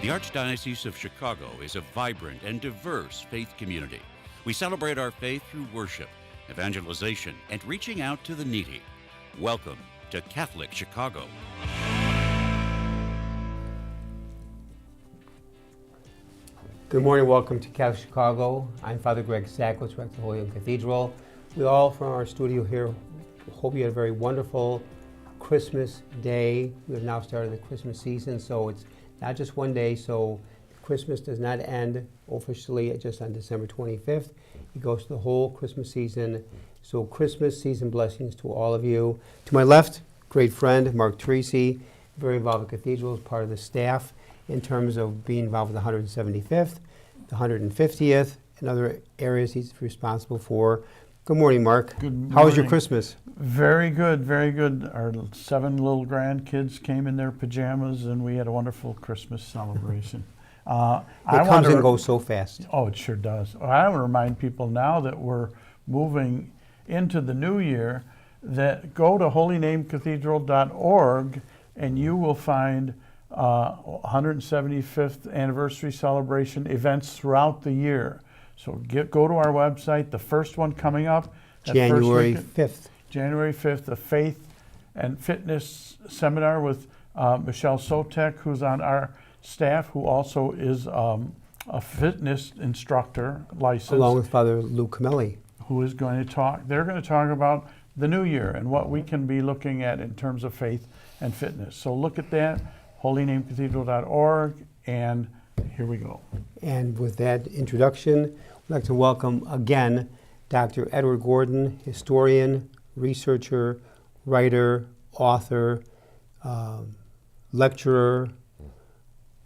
The Archdiocese of Chicago is a vibrant and diverse faith community. We celebrate our faith through worship, evangelization, and reaching out to the needy. Welcome to Catholic Chicago. Good morning, welcome to Catholic Chicago. I'm Father Greg Sakowicz, rector of the Holy Name Cathedral. We all from our studio here hope you had a very wonderful Christmas day. We have now started the Christmas season, so it's not just one day, so Christmas does not end officially just on December 25th. It goes to the whole Christmas season. So Christmas season blessings to all of you. To my left, great friend, Mark Teresi, very involved with Cathedral, as part of the staff in terms of being involved with the 175th, the 150th, and other areas he's responsible for. Good morning, Mark. Good morning. How was your Christmas? Very good, very good. Our 7 little grandkids came in their pajamas, and we had a wonderful Christmas celebration. It comes and goes so fast. Oh, it sure does. I want to remind people now that we're moving into the new year that go to holynamecathedral.org and you will find 175th anniversary celebration events throughout the year. So go to our website. The first one coming up, January 5th. January 5th, the Faith and Fitness Seminar with Michelle Sotek, who's on our staff, who also is a fitness instructor licensed. Along with Father Lou Camelli. Who is going to talk. They're going to talk about the new year and what we can be looking at in terms of faith and fitness. So look at that, holynamecathedral.org, and here we go. And with that introduction, I'd like to welcome again Dr. Edward Gordon, historian, researcher, writer, author, lecturer,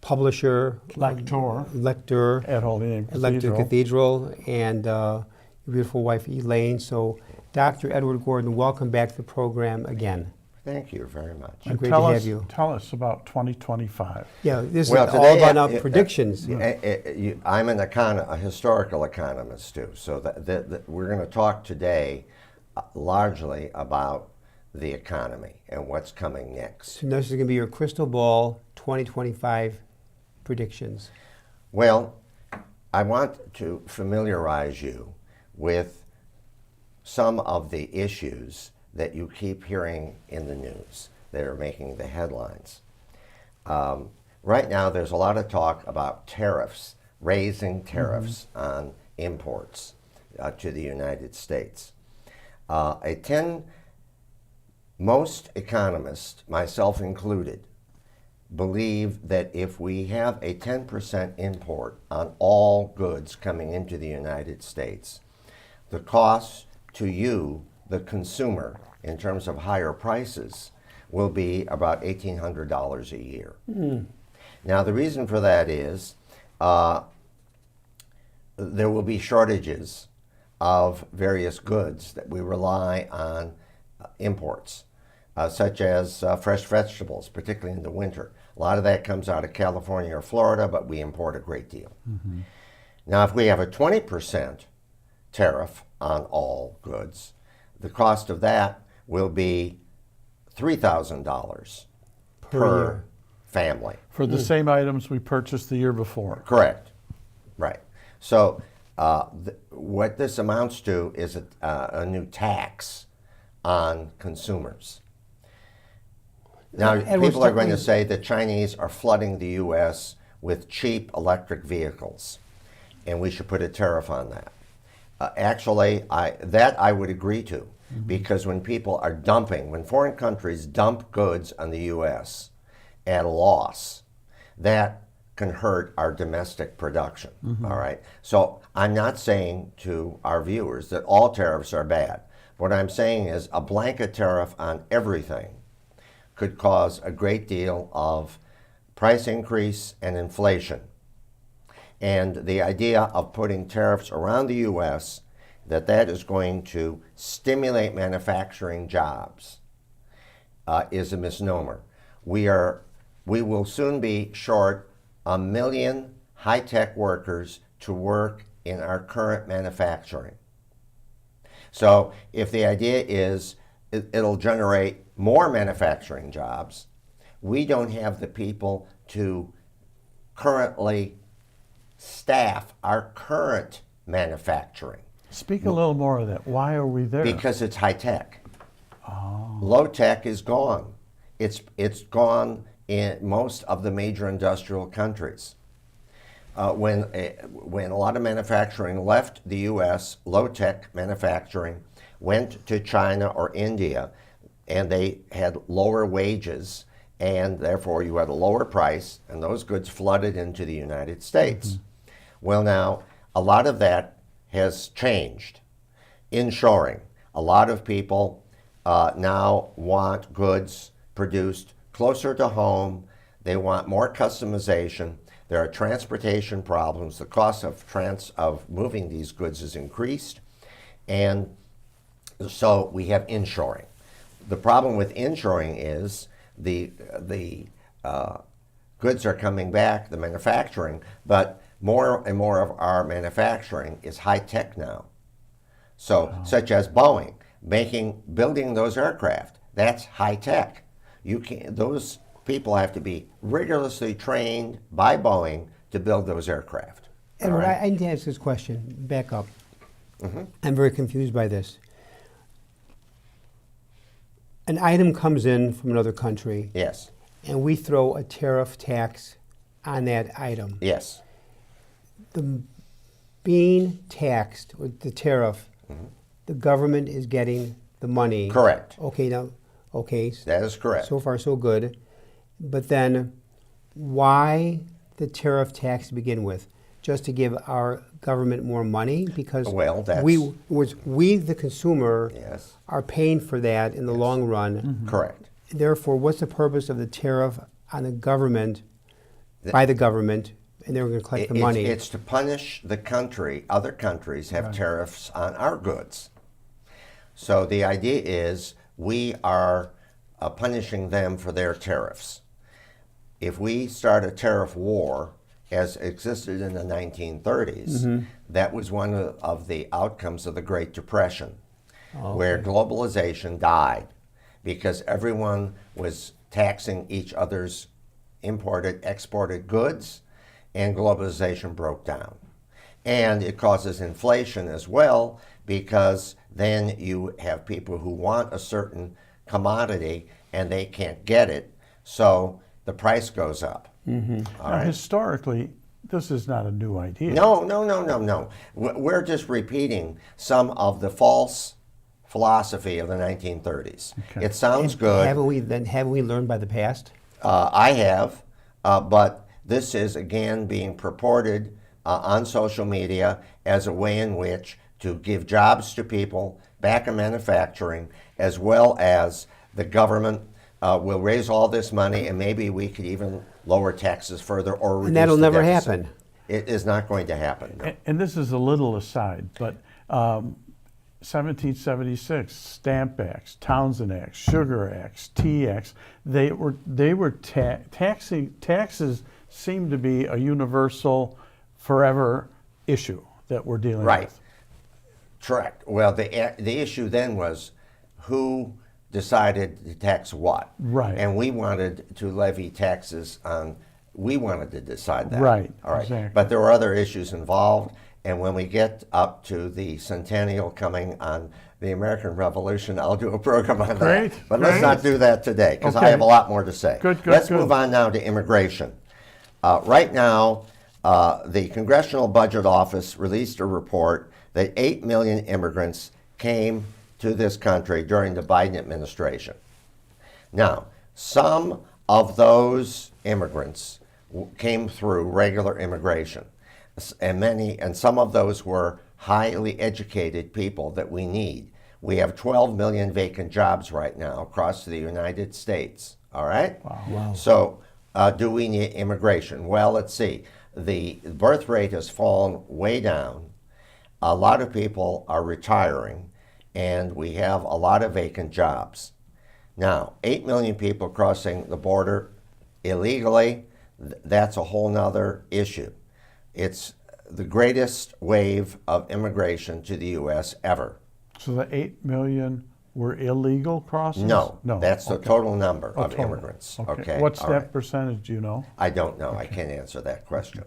publisher, lector at Holy Name Cathedral, and your beautiful wife Elaine. So, Dr. Edward Gordon, welcome back to the program again. Thank you very much. Great to have you. Tell us about 2025. Yeah, this is all about now predictions. I'm a historical economist too, so that we're going to talk today largely about the economy and what's coming next. So this is going to be your crystal ball 2025 predictions. Well, I want to familiarize you with some of the issues that you keep hearing in the news that are making the headlines. Right now, there's a lot of talk about tariffs, raising tariffs on imports to the United States. Most economists, myself included, believe that if we have a 10% import on all goods coming into the United States, the cost to you, the consumer, in terms of higher prices, will be about $1,800 a year. Now, the reason for that is there will be shortages of various goods that we rely on imports, such as fresh vegetables, particularly in the winter. A lot of that comes out of California or Florida, but we import a great deal. Now, if we have a 20% tariff on all goods, the cost of that will be $3,000 per family. For the same items we purchased the year before. Correct. Right. So what this amounts to is a new tax on consumers. Now, people are going to say that Chinese are flooding the U.S. with cheap electric vehicles, and we should put a tariff on that. Actually, I would agree to, because when people are when foreign countries dump goods on the U.S. at a loss, that can hurt our domestic production, all right? So I'm not saying to our viewers that all tariffs are bad. What I'm saying is a blanket tariff on everything could cause a great deal of price increase and inflation. And the idea of putting tariffs around the U.S., that is going to stimulate manufacturing jobs, is a misnomer. We will soon be short 1 million high-tech workers to work in our current manufacturing. So if the idea is it'll generate more manufacturing jobs, we don't have the people to currently staff our current manufacturing. Speak a little more of that. Why are we there? Because it's high tech. Oh. Low tech is gone. It's gone in most of the major industrial countries. When a lot of manufacturing left the U.S., low tech manufacturing went to China or India, and they had lower wages, and therefore you had a lower price, and those goods flooded into the United States. Mm-hmm. Well, now a lot of that has changed. Inshoring. A lot of people now want goods produced closer to home. They want more customization. There are transportation problems. The cost of moving these goods is increased. And so we have inshoring. The problem with inshoring is the goods are coming back, the manufacturing, but more and more of our manufacturing is high tech now. So, such as Boeing, building those aircraft, that's high tech. Those people have to be rigorously trained by Boeing to build those aircraft. Edward, right? I need to ask this question. Back up. Mm-hmm. I'm very confused by this. An item comes in from another country. Yes. And we throw a tariff tax on that item. Yes. The being taxed with the tariff, mm-hmm. the government is getting the money. Correct. Okay, That is correct. So far, so good. But then, why the tariff tax to begin with? Just to give our government more money? Because we, the consumer, yes. are paying for that in the long run. Mm-hmm. Correct. Therefore, what's the purpose of the tariff on the government, by the government, and they're going to collect the money? It's to punish the country. Other countries have tariffs on our goods. So the idea is we are punishing them for their tariffs. If we start a tariff war, as existed in the 1930s, mm-hmm. that was one of the outcomes of the Great Depression, where globalization died because everyone was taxing each other's imported, exported goods, and globalization broke down. And it causes inflation as well, because then you have people who want a certain commodity and they can't get it, so the price goes up. Mm-hmm. Now, historically, this is not a new idea. No. We're just repeating some of the false philosophy of the 1930s. Okay. It sounds good. Haven't we learned by the past? I have, but this is again being purported on social media as a way in which to give jobs to people back in manufacturing, as well as the government will raise all this money, and maybe we could even lower taxes further or reduce. And that'll the never deficit. happen. It is not going to happen. No. And this is a little aside, but 1776 Stamp Acts, Townsend Acts, Sugar Acts, Tea Acts, taxes seem to be a universal, forever issue that we're dealing with. Correct. Well, the issue then was who decided to tax what. Right. And we wanted to levy taxes on, we wanted to decide that. Right. All right. Exactly. But there were other issues involved. And when we get up to the centennial coming on the American Revolution, I'll do a program on that. But let's not do that today, because I have a lot more to say. Let's move on now to immigration. Right now, the Congressional Budget Office released a report that 8 million immigrants came to this country during the Biden administration. Now, some of those immigrants came through regular immigration, and some of those were highly educated people that we need. We have 12 million vacant jobs right now across the United States, all right? Wow. So do we need immigration? Well, let's see. The birth rate has fallen way down. A lot of people are retiring, and we have a lot of vacant jobs. Now, 8 million people crossing the border illegally, that's a whole nother issue. It's the greatest wave of immigration to the U.S. ever. So the 8 million were illegal crossings? No, that's the okay. total number Oh, of total. immigrants. Okay. Okay. What's all that right. percentage, do you know? I don't know. I can't answer that question.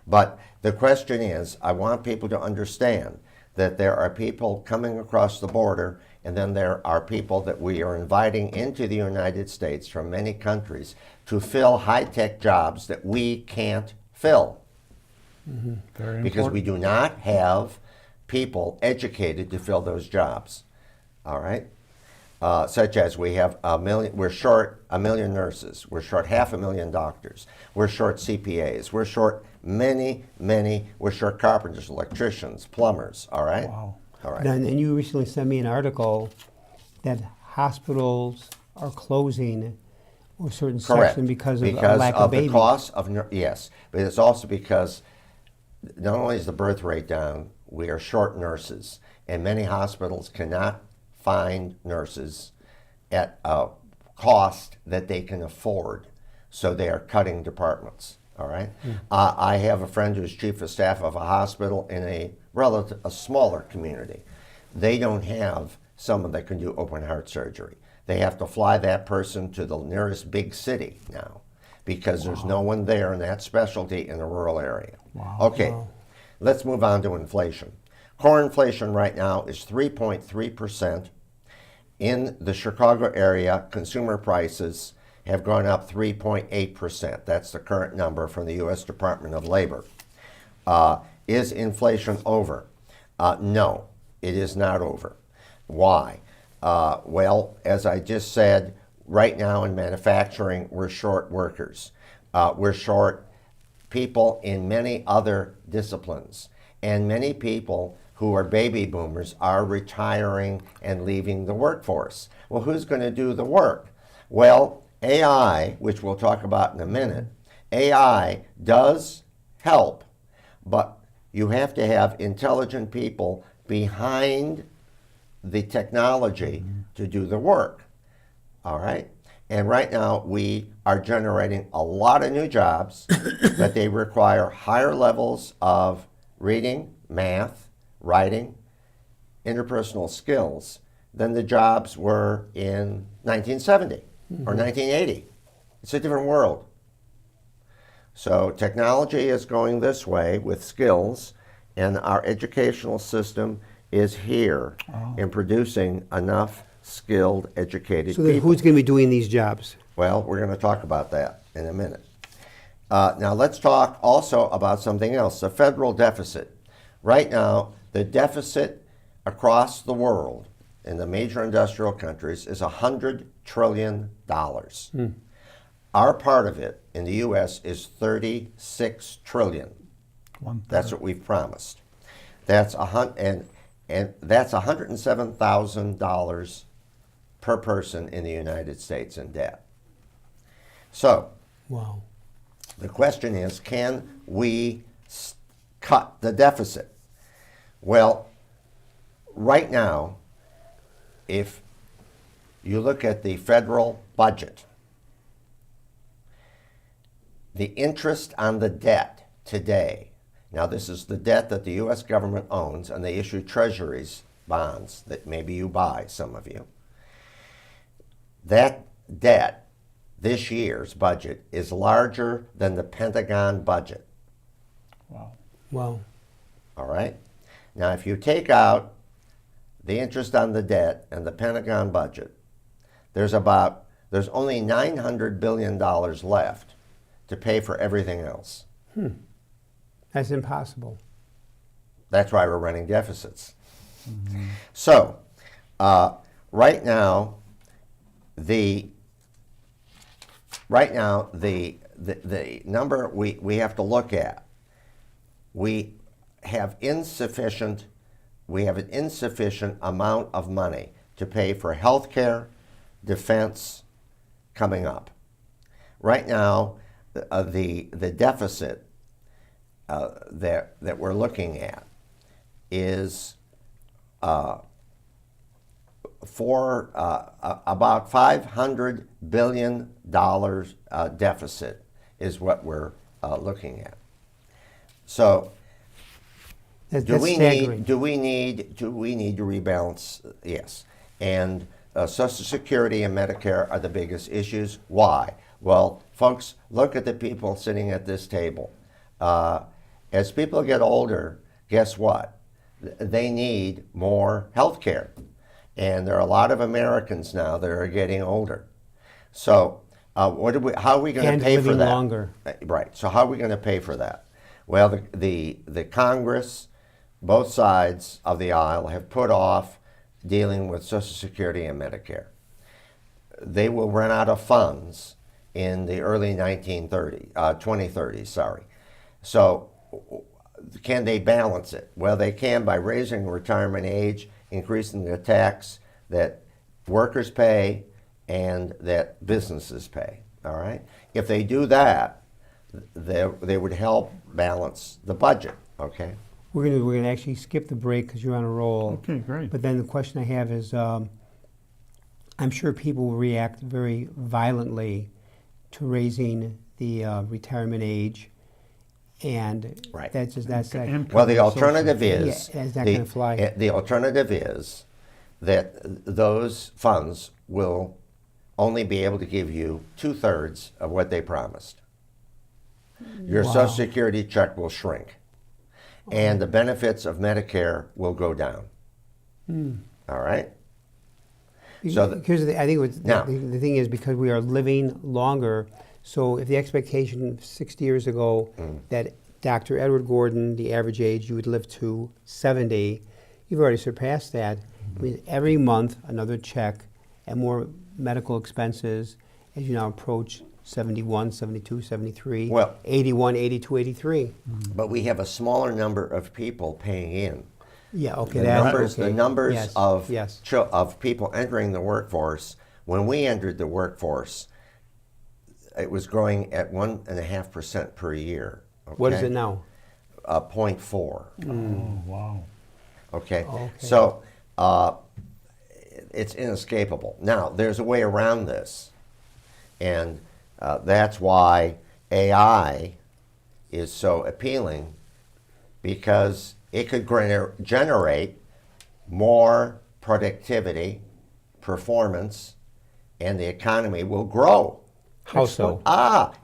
But the question is, I want people to understand that there are people coming across the border, and then there are people that we are inviting into the United States from many countries to fill high-tech jobs that we can't fill Very because we important. do not have people educated to fill those jobs. All right? Such as we have we're short 1 million nurses, we're short 500,000 doctors, we're short CPAs, we're short many, we're short carpenters, electricians, plumbers, all right? Wow. All right. And you recently sent me an article that hospitals are closing or certain Correct. sections because of a because lack of of the babies. cost of yes, but it's also because not only is the birth rate down, we are short nurses, and many hospitals cannot find nurses at a cost that they can afford, so they are cutting departments. All right. I have a friend who's chief of staff of a hospital in a smaller community. They don't have someone that can do open heart surgery. They have to fly that person to the nearest big city now because there's no one there in that specialty in a rural area. Wow. Okay, let's move on to inflation. Core inflation right now is 3.3%. In the Chicago area, consumer prices have gone up 3.8%. That's the current number from the U.S. Department of Labor. Is inflation over? No, it is not over. Why? Well, as I just said, right now in manufacturing, we're short workers. We're short people in many other disciplines. And many people who are baby boomers are retiring and leaving the workforce. Well, who's going to do the work? Well, AI, which we'll talk about in a minute, AI does help, but you have to have intelligent people behind the technology to do the work. All right? And right now we are generating a lot of new jobs, but they require higher levels of reading, math, writing, interpersonal skills than the jobs were in 1970 or 1980. It's a different world. So technology is going this way with skills, and our educational system is here in producing enough skilled, educated So then people. who's going to be doing these jobs? Well, we're going to talk about that in a minute. Now let's talk also about something else, the federal deficit. Right now, the deficit across the world in the major industrial countries is $100 trillion. Our part of it in the U.S. is $36 trillion. That's what we've promised. That's and that's $107,000 per person in the United States in debt. So, Wow. the question is, can we cut the deficit? Well, right now, if you look at the federal budget, the interest on the debt today, now this is the debt that the U.S. government owns, and they issue treasuries bonds that maybe you buy, some of you. That debt, this year's budget, is larger than the Pentagon budget. Wow. Wow. All right? Now, if you take out the interest on the debt and the Pentagon budget, there's only $900 billion left to pay for everything else. That's impossible. That's why we're running deficits. So, right now, the number we have to look at, we have an insufficient amount of money to pay for health care, defense coming up. Right now, the deficit that we're looking at is for about $500 billion deficit is what we're looking at. So, That's do we staggering. need to rebalance? Yes, And Social Security and Medicare are the biggest issues. Why? Well, folks, look at the people sitting at this table. As people get older, guess what? They need more health care. And there are a lot of Americans now that are getting older. So how are we going to pay for that? And living longer. Right. So how are we going to pay for that? Well, the Congress, both sides of the aisle, have put off dealing with Social Security and Medicare. They will run out of funds in the early 2030s, sorry. So can they balance it? Well, they can by raising retirement age, increasing the tax that workers pay and that businesses pay, all right? If they do that, they would help balance the budget, okay? We're gonna actually skip the break because you're on a roll. Okay, great. But then the question I have is, I'm sure people will react very violently to raising the retirement age, and Right. that's not. Well, the alternative is Yeah, it's not gonna fly. The alternative is that those funds will only be able to give you 2/3 of what they promised. Your Wow. Social Security check will shrink, and the benefits of Medicare will go down. All right. So I think Now- the thing is, because we are living longer, so if the expectation 60 years ago that Dr. Edward Gordon, the average age you would live to 70, you've already surpassed that. I mean, every month another check and more medical expenses as you now approach 71, 72, 73, Well- 81, 82, 83. But we have a smaller number of people paying in. Yeah, okay. The numbers Yes, of yes. of people entering the workforce. When we entered the workforce, it was growing at 1.5% per year. Okay? What is it now? 0.4. Oh, wow. Okay. Okay. So it's inescapable. Now there's a way around this, and that's why AI is so appealing, because it could generate more productivity, performance, and the economy will grow. How so?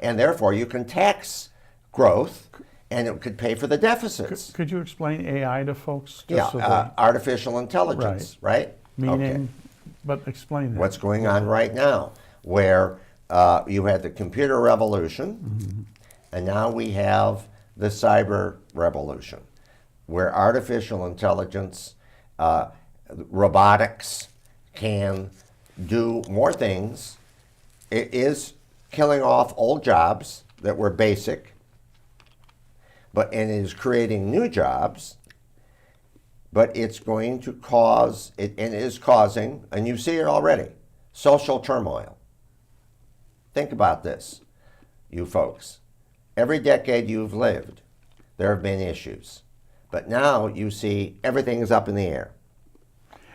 And therefore you can tax growth, and it could pay for the deficits. Could you explain AI to folks? Yeah, so artificial intelligence, right? meaning, Okay. but explain that. What's going on right now, where you had the computer revolution, and now we have the cyber revolution, where artificial intelligence, robotics can do more things. It is killing off old jobs that were basic, and it is creating new jobs, but it's going to cause, and it is causing, and you see it already, social turmoil. Think about this, you folks. Every decade you've lived, there have been issues. But now you see everything is up in the air.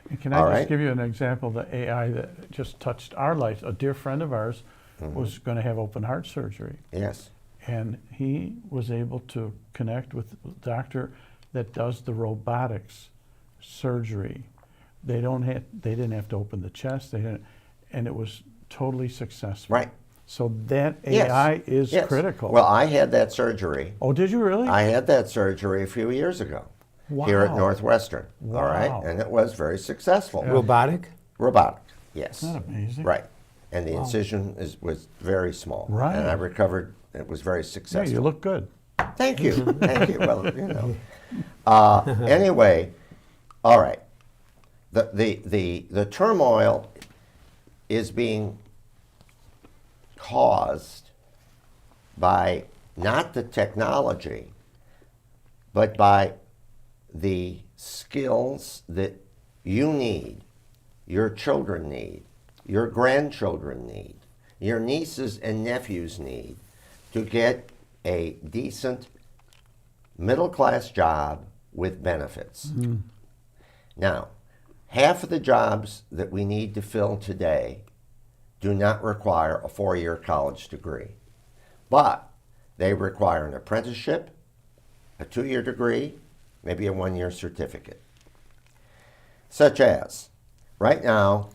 And can I just give you an example of the AI that just touched our life? A dear friend of ours was going to have open heart surgery. Yes. And he was able to connect with a doctor that does the robotics surgery. They didn't have to open the chest. And it was totally successful. Right. So that AI is critical. Well, I had that surgery. Oh, did you really? I had that surgery a few years ago here at Northwestern. All right, and it was very successful. Robotic? Robotic, yes. Isn't that amazing? Right, and the incision was very small. Right. And I recovered. It was very Yeah, successful. you look good. Thank you. Thank you. Well, anyway, all right. The turmoil is being caused by not the technology, but by the skills that you need, your children need, your grandchildren need, your nieces and nephews need to get a decent middle-class job with benefits. Now, half of the jobs that we need to fill today do not require a 4-year college degree, but they require an apprenticeship, a 2-year degree, maybe a 1-year certificate, such as Right now,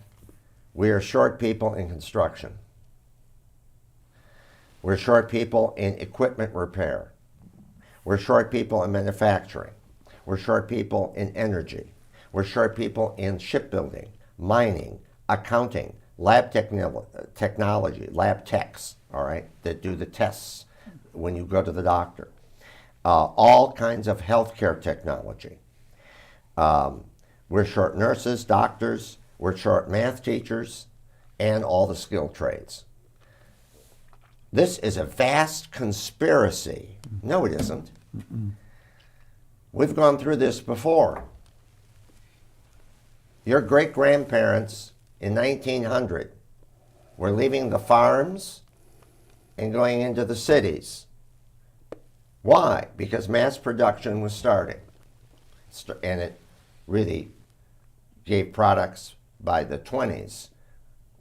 we are short people in construction. We're short people in equipment repair. We're short people in manufacturing. We're short people in energy. We're short people in shipbuilding, mining, accounting, lab technology, lab techs, all right, that do the tests when you go to the doctor. All kinds of healthcare technology. We're short nurses, doctors, we're short math teachers, and all the skilled trades. This is a vast conspiracy. No, it isn't. We've gone through this before. Your great-grandparents in 1900 were leaving the farms and going into the cities. Why? Because mass production was starting. And it really gave products by the 20s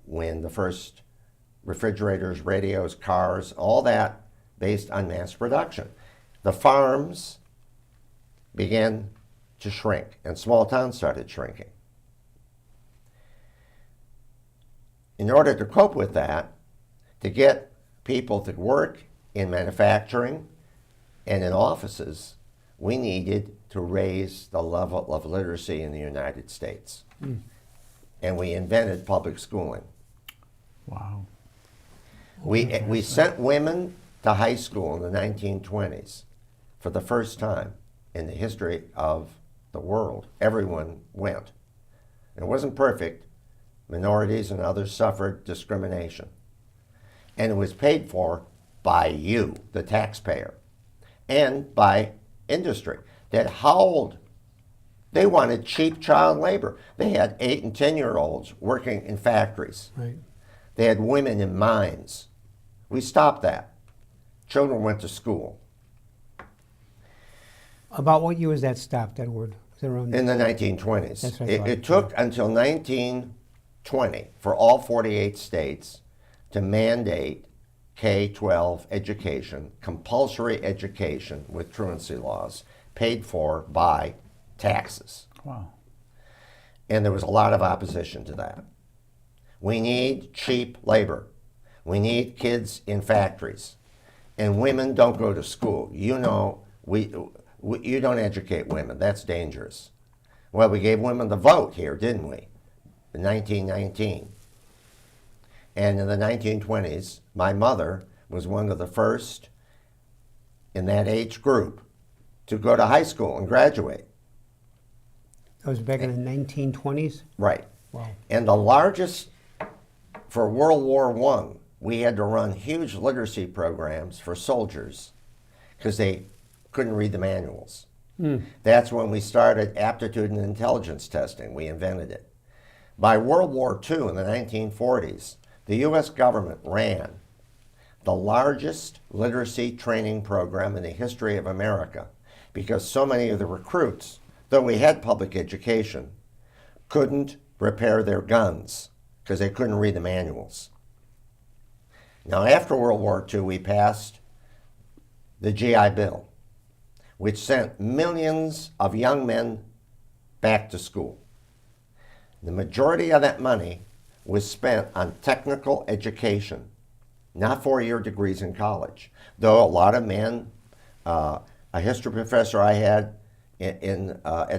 when the first refrigerators, radios, cars, all that based on mass production. The farms began to shrink and small towns started shrinking. In order to cope with that, to get people to work in manufacturing and in offices, we needed to raise the level of literacy in the United States. And we invented public schooling. Wow. We sent women to high school in the 1920s for the first time in the history of the world. Everyone went. And it wasn't perfect. Minorities and others suffered discrimination. And it was paid for by you, the taxpayer, and by industry that howled. They wanted cheap child labor. They had 8 and 10-year-olds working in factories. Right. They had women in mines. We stopped that. Children went to school. About what year was that stopped, Edward? Was it around In the 1920s. That's what I thought. It took until 1920 for all 48 states to mandate K-12 education, compulsory education with truancy laws, paid for by taxes. Wow. And there was a lot of opposition to that. We need cheap labor. We need kids in factories. And women don't go to school. You know, you don't educate women. That's dangerous. Well, we gave women the vote here, didn't we? In 1919. And in the 1920s, my mother was one of the first in that age group to go to high school and graduate. That was back in the 1920s? Right. Wow. And the largest, for World War I, we had to run huge literacy programs for soldiers because they couldn't read the manuals. That's when we started aptitude and intelligence testing. We invented it. By World War II in the 1940s, the U.S. government ran the largest literacy training program in the history of America because so many of the recruits, though we had public education, couldn't repair their guns because they couldn't read the manuals. Now, after World War II, we passed the GI Bill, which sent millions of young men back to school. The majority of that money was spent on technical education, not 4-year degrees in college. Though a lot of men, a history professor I had at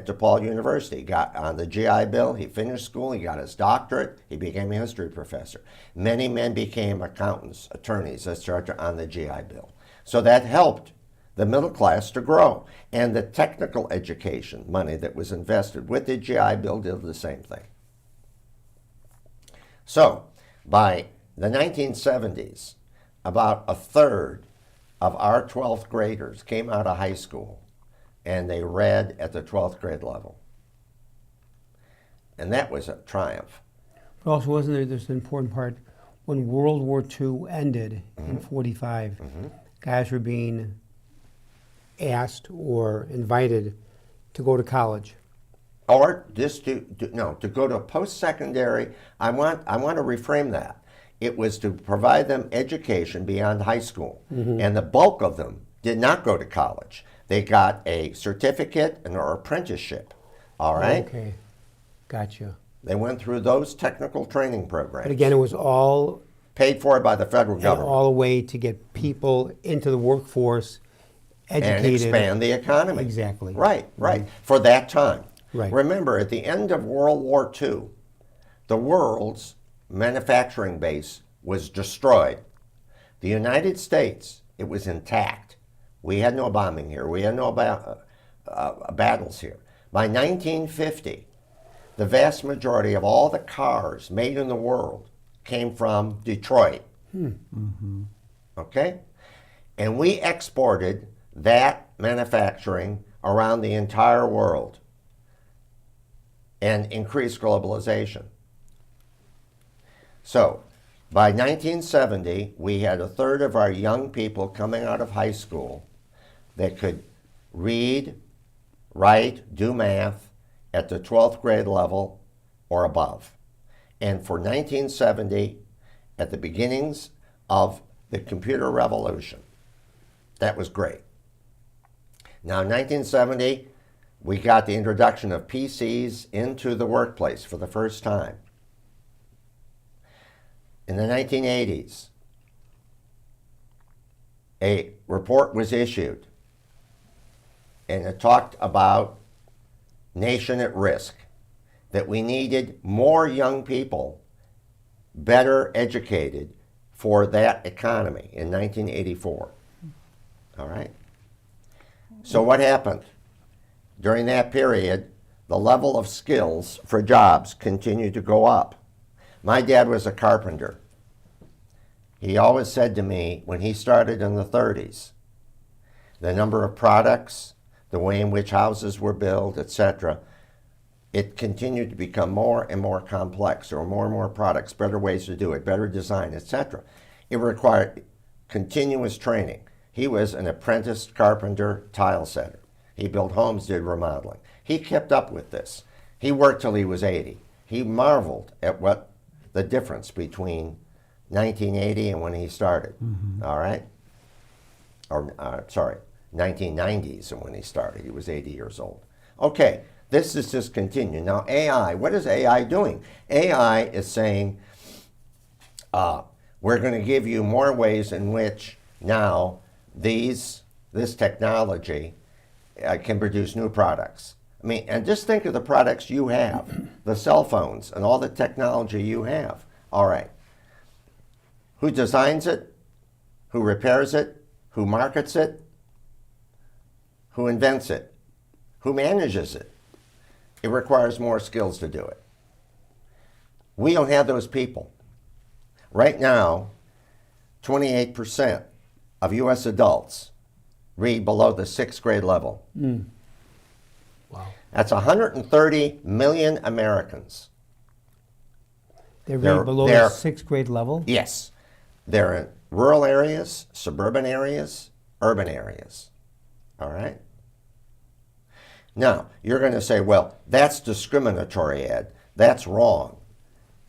DePaul University got on the GI Bill, he finished school, he got his doctorate, he became a history professor. Many men became accountants, attorneys, etc. on the GI Bill. So that helped the middle class to grow. And the technical education money that was invested with the GI Bill did the same thing. So by the 1970s, about a third of our 12th graders came out of high school and they read at the 12th grade level. And that was a triumph. But also, wasn't there this important part when World War II ended in 45, guys were being asked or invited to go to college. Or just to go to post-secondary. I want to reframe that. It was to provide them education beyond high school. And the bulk of them did not go to college. They got a certificate and or apprenticeship. All right? Okay, gotcha. They went through those technical training programs. But again, it was all Paid for by the federal and government. all a way to get people into the workforce, educated. And expand the economy. Exactly. Right, right. For that time. Right. Remember, at the end of World War II, the world's manufacturing base was destroyed. The United States, it was intact. We had no bombing here. We had no battles here. By 1950, the vast majority of all the cars made in the world came from Detroit. Okay? And we exported that manufacturing around the entire world and increased globalization. So, by 1970, we had a third of our young people coming out of high school that could read, write, do math at the 12th grade level or above. And for 1970, at the beginnings of the computer revolution, that was great. Now, in 1970, we got the introduction of PCs into the workplace for the first time. In the 1980s, a report was issued, and it talked about nation at risk, that we needed more young people better educated for that economy in 1984. All right? So what happened? During that period, the level of skills for jobs continued to go up. My dad was a carpenter. He always said to me, when he started in the 30s, the number of products, the way in which houses were built, etc., it continued to become more and more complex. There were more and more products, better ways to do it, better design, etc. It required continuous training. He was an apprenticed carpenter, tile setter. He built homes, did remodeling. He kept up with this. He worked till he was 80. He marveled at what the difference between 1980 and when he started, all right? Or, sorry, 1990s and when he started. He was 80 years old. Okay, this is just continuing. Now, AI, what is AI doing? AI is saying, we're going to give you more ways in which now this technology can produce new products. I mean, and just think of the products you have, the cell phones and all the technology you have. All right. Who designs it? Who repairs it? Who markets it? Who invents it? Who manages it? It requires more skills to do it. We don't have those people. Right now, 28% of U.S. adults read below the 6th grade level. Wow. That's 130 million Americans. They read below the 6th grade level? Yes. They're in rural areas, suburban areas, urban areas. All right? Now, you're going to say, well, that's discriminatory, Ed. That's wrong.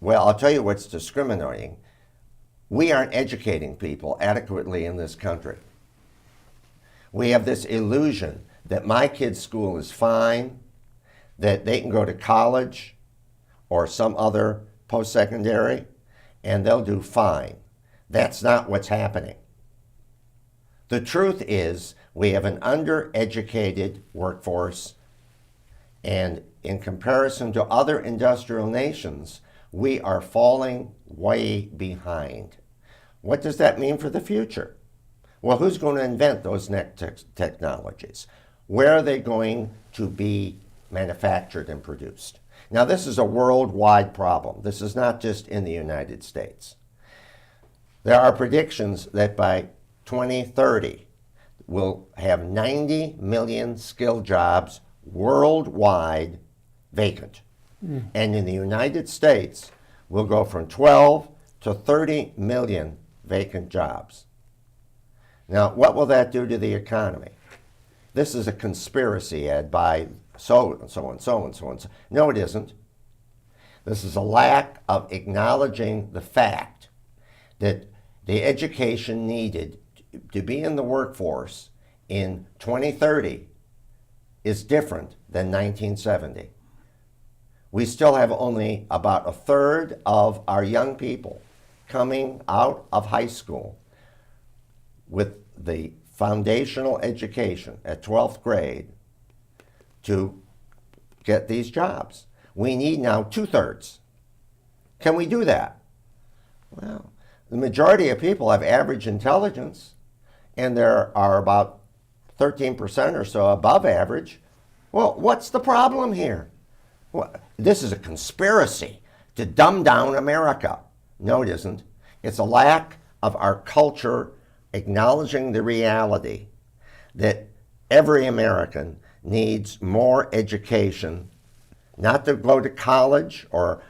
Well, I'll tell you what's discriminating. We aren't educating people adequately in this country. We have this illusion that my kid's school is fine, that they can go to college or some other post-secondary, and they'll do fine. That's not what's happening. The truth is we have an undereducated workforce, and in comparison to other industrial nations, we are falling way behind. What does that mean for the future? Well, who's going to invent those next technologies? Where are they going to be manufactured and produced? Now, this is a worldwide problem. This is not just in the United States. There are predictions that by 2030, we'll have 90 million skilled jobs worldwide vacant. And in the United States, we'll go from 12 to 30 million vacant jobs. Now, what will that do to the economy? This is a conspiracy, Ed, by so and so and so and so and so. No, it isn't. This is a lack of acknowledging the fact that the education needed to be in the workforce in 2030 is different than 1970. we still have only about a third of our young people coming out of high school with the foundational education at 12th grade to get these jobs. We need now 2/3. Can we do that? Well, the majority of people have average intelligence, and there are about 13% or so above average. Well, what's the problem here? Well, this is a conspiracy to dumb down America. No, it isn't. It's a lack of our culture acknowledging the reality that every American needs more education, not to go to college or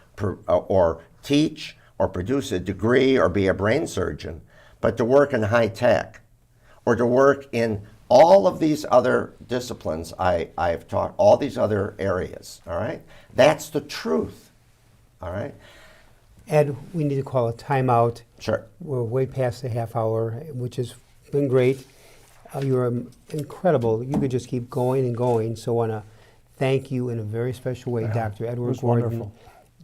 teach or produce a degree or be a brain surgeon, but to work in high tech or to work in all of these other disciplines I've taught, all these other areas, all right? That's the truth, all right? Ed, we need to call a timeout. Sure. We're way past the half hour, which has been great. You're incredible. You could just keep going and going. So I want to thank you in a very special way, Dr. Edward was Gordon,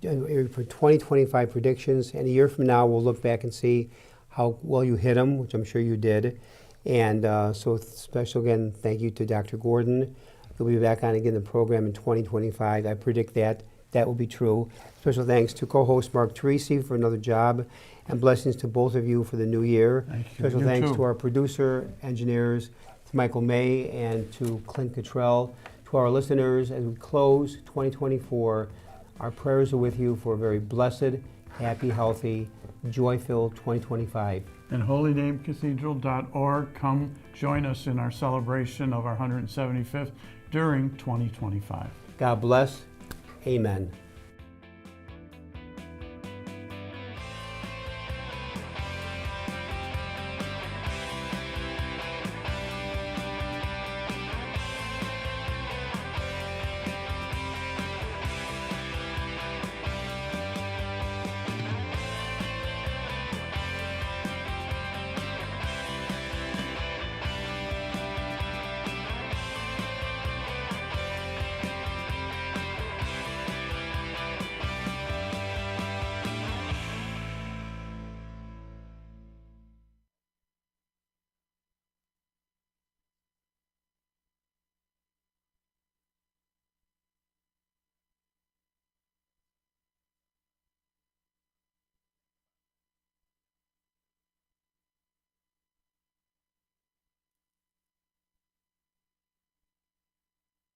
for 2025 predictions. And a year from now, we'll look back and see how well you hit them, which I'm sure you did. And so special again, thank you to Dr. Gordon. You'll be back on again the program in 2025. I predict that will be true. Special thanks to co-host Mark Teresi for another job, and blessings to both of you for the new year. Thank you. Special You thanks too. to our producer, engineers, to Michael May and to Clint Cottrell. To our listeners, as we close 2024, our prayers are with you for a very blessed, happy, healthy, joy-filled 2025. And holynamecathedral.org, come join us in our celebration of our 175th during 2025. God bless. Amen.